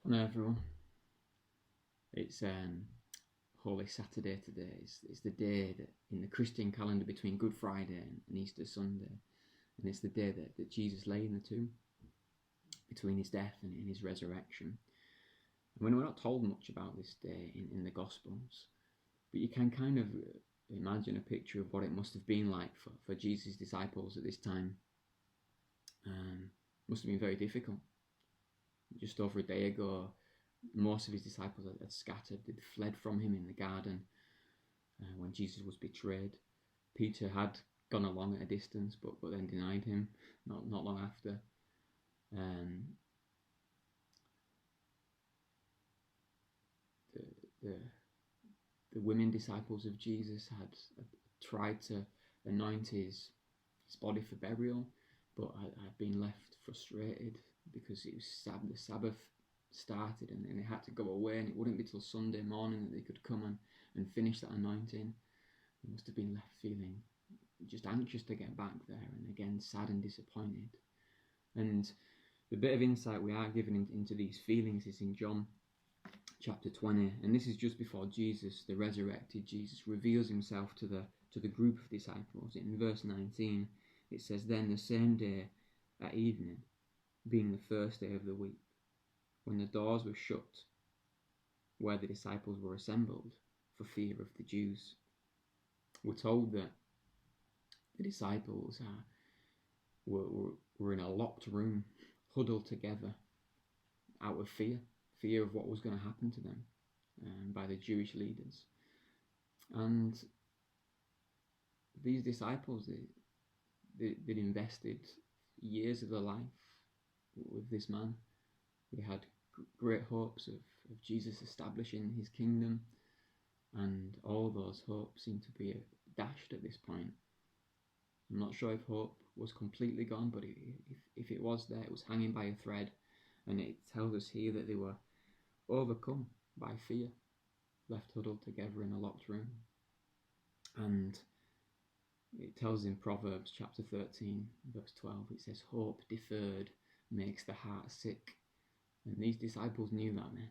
Hello everyone. It's Holy Saturday today. It's the day that in the Christian calendar between Good Friday and Easter Sunday, and it's the day that Jesus lay in the tomb between his death and his resurrection. And we're not told much about this day in the Gospels, but you can kind of imagine a picture of what it must have been like for Jesus' disciples at this time. Must have been very difficult. Just over a day ago, most of his disciples had scattered. They'd fled from him in the garden when Jesus was betrayed. Peter had gone along at a distance, but then denied him not long after. The women disciples of Jesus had tried to anoint his body for burial, but had been left frustrated because it was the Sabbath started and they had to go away, and it wouldn't be till Sunday morning that they could come and finish that anointing. They must have been left feeling just anxious to get back there, and again sad and disappointed. And the bit of insight we are given into these feelings is in John chapter 20, and this is just before Jesus, the resurrected Jesus, reveals himself to the group of disciples. In verse 19 it says, "Then the same day at evening, being the first day of the week, when the doors were shut where the disciples were assembled for fear of the Jews." We're told that the disciples were in a locked room, huddled together out of fear of what was going to happen to them by the Jewish leaders. And these disciples, they'd invested years of their life with this man. They had great hopes of Jesus establishing his kingdom, and all those hopes seem to be dashed at this point. I'm not sure if hope was completely gone, but if it was there, it was hanging by a thread, and it tells us here that they were overcome by fear, left huddled together in a locked room. And it tells in Proverbs chapter 13, verse 12, it says, "Hope deferred makes the heart sick." And these disciples knew that, man.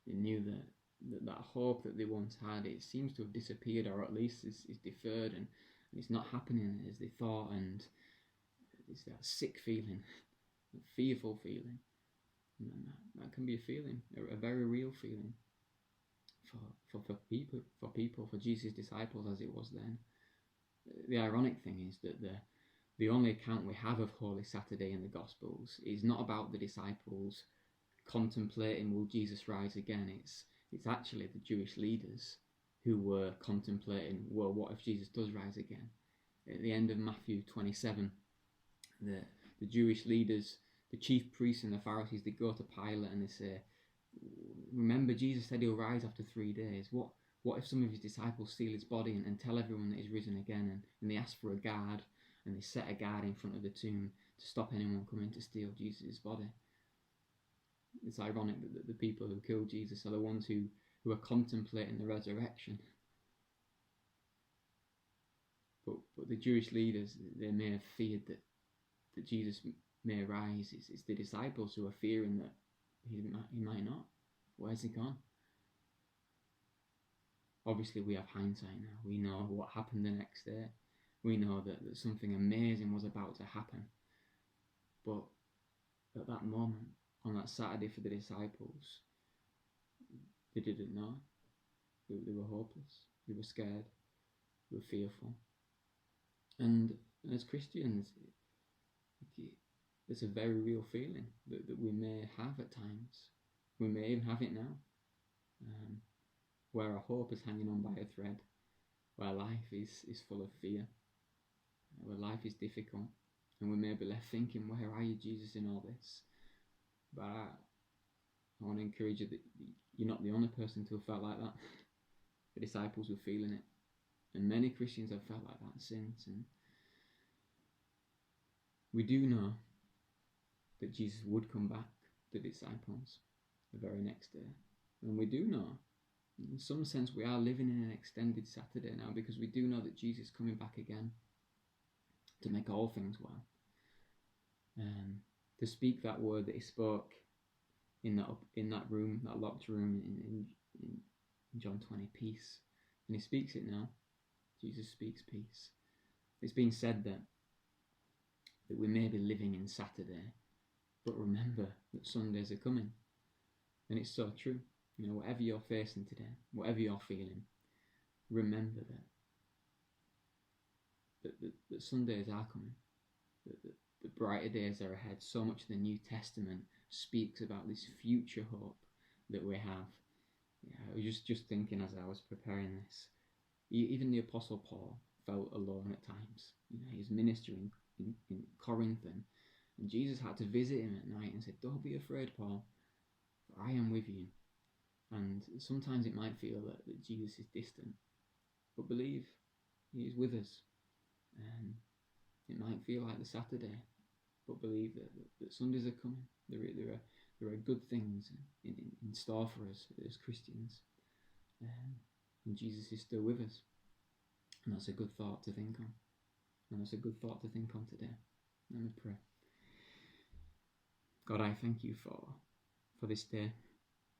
They knew that hope that they once had, it seems to have disappeared, or at least is deferred, and it's not happening as they thought. And it's that sick feeling, a fearful feeling. And that can be a feeling, a very real feeling for people, for Jesus' disciples as it was then. The ironic thing is that the only account we have of Holy Saturday in the Gospels is not about the disciples contemplating, will Jesus rise again? It's actually the Jewish leaders who were contemplating, well, what if Jesus does rise again? At the end of Matthew 27, the Jewish leaders, the chief priests and the Pharisees, they go to Pilate and they say, "Remember, Jesus said he'll rise after 3 days. What if some of his disciples steal his body and tell everyone that he's risen again?" And they ask for a guard, and they set a guard in front of the tomb to stop anyone coming to steal Jesus' body. It's ironic that the people who killed Jesus are the ones who are contemplating the resurrection. But the Jewish leaders, they may have feared that Jesus may rise. It's the disciples who are fearing that he might not. Where's he gone? Obviously, we have hindsight now. We know what happened the next day. We know that something amazing was about to happen. But at that moment, on that Saturday for the disciples, they didn't know. They were hopeless. They were scared. They were fearful. And as Christians, it's a very real feeling that we may have at times. We may even have it now, where our hope is hanging on by a thread, where life is full of fear, where life is difficult, and we may be left thinking, where are you, Jesus, in all this? But I want to encourage you that you're not the only person to have felt like that. The disciples were feeling it, and many Christians have felt like that since. And we do know that Jesus would come back to the disciples the very next day. And we do know, in some sense, we are living in an extended Saturday now, because we do know that Jesus is coming back again to make all things well. To speak that word that he spoke in that room, that locked room in John 20, peace. And he speaks it now. Jesus speaks peace. It's been said that we may be living in Saturday, but remember that Sundays are coming. And it's so true. Whatever you're facing today, whatever you're feeling, remember that Sundays are coming. That the brighter days are ahead. So much of the New Testament speaks about this future hope that we have. I was just thinking as I was preparing this, even the Apostle Paul felt alone at times. He was ministering in Corinth, and Jesus had to visit him at night and said, "Don't be afraid, Paul, for I am with you." And sometimes it might feel that Jesus is distant, but believe he is with us. It might feel like the Saturday, but believe that Sundays are coming. There are good things in store for us as Christians, and Jesus is still with us, and that's a good thought to think on. And that's a good thought to think on today. Let me pray. God, I thank you for this day,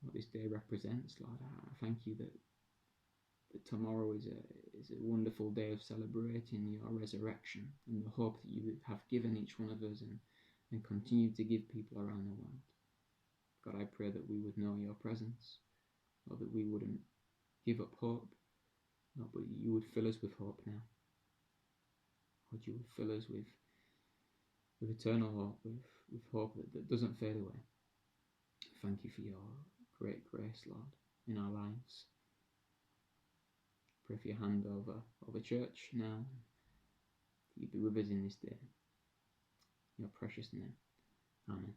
what this day represents, Lord. I thank you that tomorrow is a wonderful day of celebrating your resurrection and the hope that you have given each one of us and continue to give people around the world. God, I pray that we would know your presence, or that we wouldn't give up hope, but you would fill us with hope now. Lord, you would fill us with eternal hope, with hope that doesn't fade away. Thank you for your great grace, Lord, in our lives. Pray for your hand over church now. You be with us in this day. In your precious name. Amen.